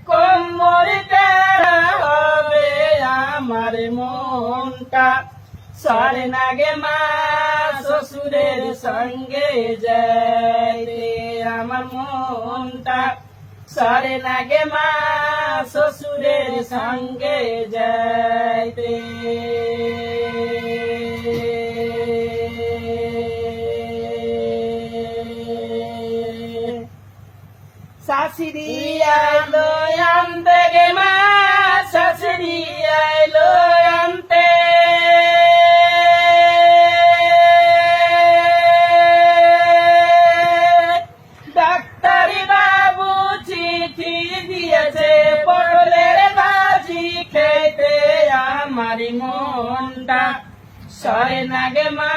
কোমরটা হবে আমার মনটা সরে নাগে মা শ্বশুরের সঙ্গে যাইতে আমার মনটা সরে নাগে মা শ্বশুরের সঙ্গে যাইতে শাশুড়ি আইলো আনতে গে মা শাশুড়ি আইলো আনতে ডাক্তারি বাবু চিঠি দিয়েছে পটলের ভাজি খেতে আমারি মনটা সরে নাগে মা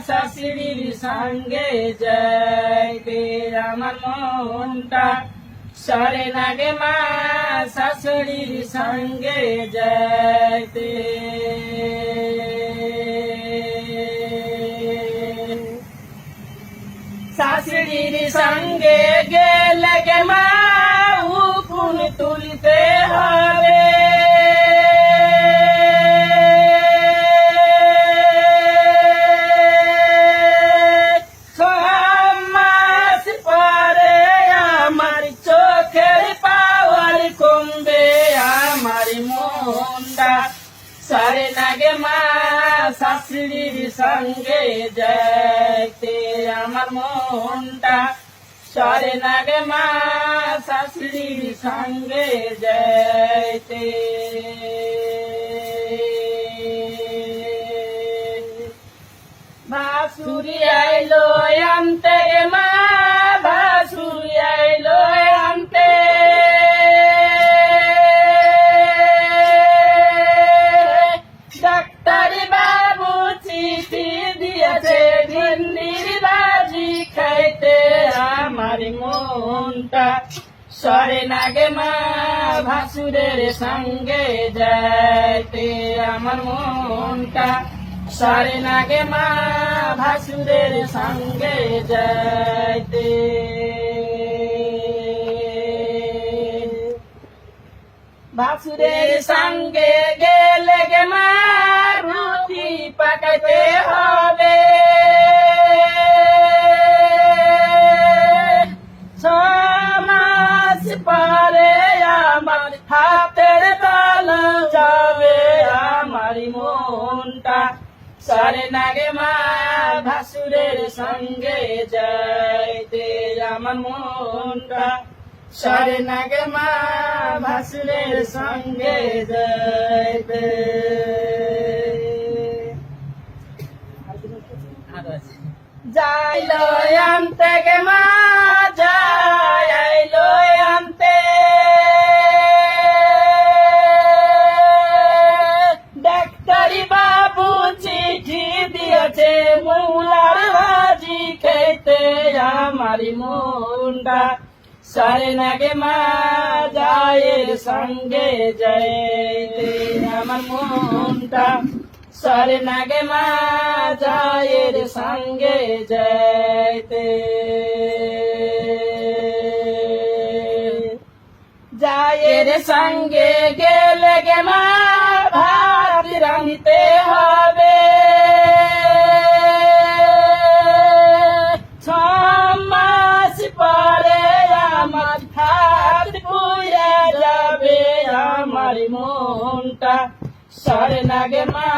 শাশুড়ির সঙ্গে যাইতে আমার মনটা সরে নাগে মা শাশুড়ির সঙ্গে যাইতে শাশুড়ির সঙ্গে গেলে গে মা উকুন তুলতে হবে সরে নাগে মা শাশুড়ির সঙ্গে যাইতে আমার মনটা সরে নাগে মা শাশুড়ির সঙ্গে যাইতে ভাসুরি আইলো আনতে মা ভাসুরি আইলো আনতে ডাক্তারি বাবু চিঠি দিয়েছে ভিন্ডির ভাজি খাইতে আমার মনটা সরে নাগে মা ভাসুরের সঙ্গে যাইতে আমার মনটা সরে নাগে মা ভাসুরের সঙ্গে যাইতে ভাসুরের সঙ্গে গেলে গে মা রুটি পাকাইতে হবে ছমাস পরে আমার হাতের তালা যাবে আমার মনটা সরে নাগে মা ভাসুরের সঙ্গে যাইতে আমার মনটা সরে নাগে মা ভাসুরের সঙ্গে যাইতে যাইলো আনতে গে মা যাইলো আনতে ডাক্তারি বাবু চিঠি দিয়েছে মূলার ভাজি খেতে আমারি মনটা সরে নাগে মা যায়ের সঙ্গে যাইতে আমার মনটা সরে নাগে মা যায়ের সঙ্গে যাইতে যায়ের সঙ্গে গেলে গে মা ভাত রাঁধতে হবে ছমাস পরে আমার ভাত পুড়ে যাবে আমার মনটা সরে নাগে মা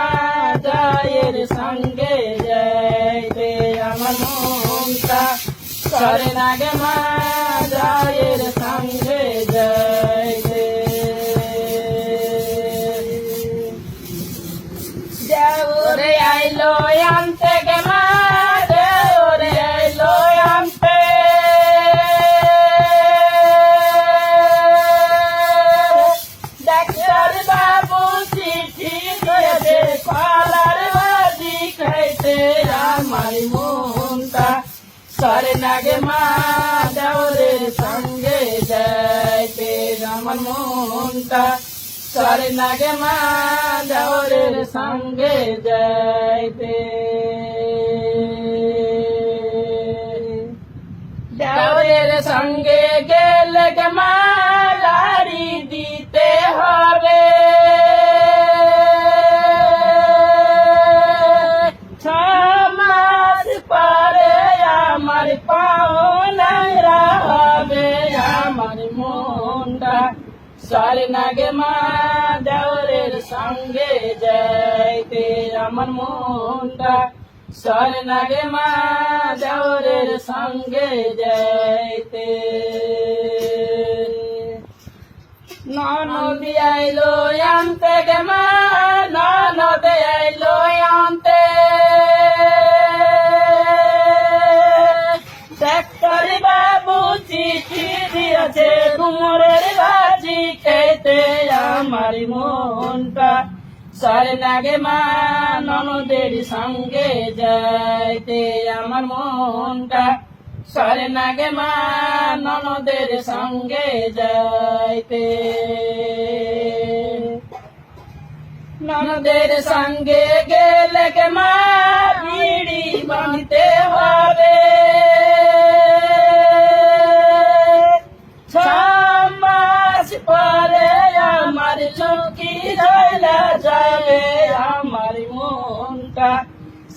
যায়ের সঙ্গে যাইতে আমার মনটা সরে নাগে মা যায়ের সঙ্গে যাইতে দেওরে আইলো আনতে গে মা দেওরে আইলো আনতে ডাক্তার বাবু চিঠি দিয়েছে কলার ভাজি খাইতে আমার মনটা সরে নাগে মা দেওরের সঙ্গে যাইতে আমার মনটা সরে নাগে মা দেওরের সঙ্গে যাইতে দেওরের সঙ্গে গেলে গে মা মনটা সরে না গে মা দেওরের সঙ্গে যাইতে আমার মনটা সরে না গে মা দেওরের সঙ্গে যাইতে ননদ আইলো আনতে গে মা ননদ আইলো আনতে ডাক্তার বাবু চিঠি দিয়েছে কুমোরের ভাজি খেতে আমার মনটা সরে না গে মা ননদের সঙ্গে যাইতে আমার মনটা সরে না গে মা ননদের সঙ্গে যাইতে ননদের সঙ্গে গেলে গে মা বিড়ি বাঁধতে হবে ছমাস পরে আমার চুকি ধইলা যাবে আমার মনটা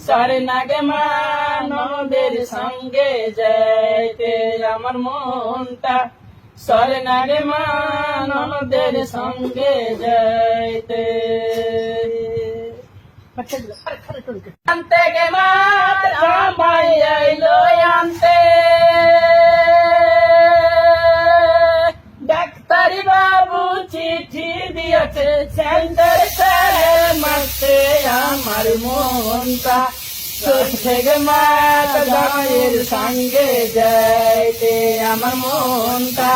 সরে না গে মা ননদের সঙ্গে যাইতে আমার মনটা সরে না গে মা ননদের সঙ্গে যাইতে আনতে গে মা জামাই আইলো আনতে ডাক্তারি বাবু চিঠি দিয়েছে সেন্টার সারে মারতে আমার মনটা চলছে গে মা জামাইয়ের সঙ্গে যাইতে আমার মনটা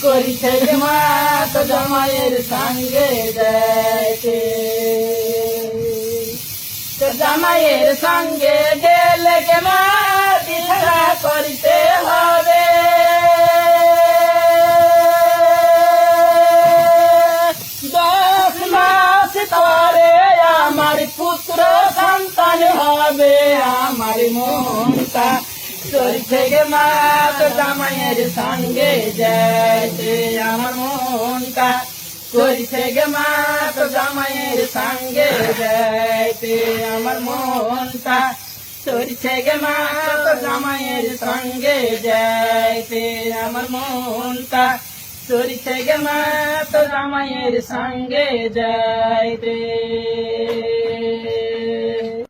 করিছে গে মা জামাইয়ের সঙ্গে যাইতে জামাইয়ের সঙ্গে গেলে গে মা দিশা করিতে হবে পরে আমার পুত্র সন্তান হবে আমার মনটা চলছে গে মা জামাইয়ের সঙ্গে যাইতে আমার মনটা চলছে গে মা জামাইয়ের সঙ্গে যাইতে আমার মনটা চলছে গে মা জামাইয়ের সঙ্গে যাইতে আমার মনটা চলছে গে মা জামাইয়ের সঙ্গে যাইতে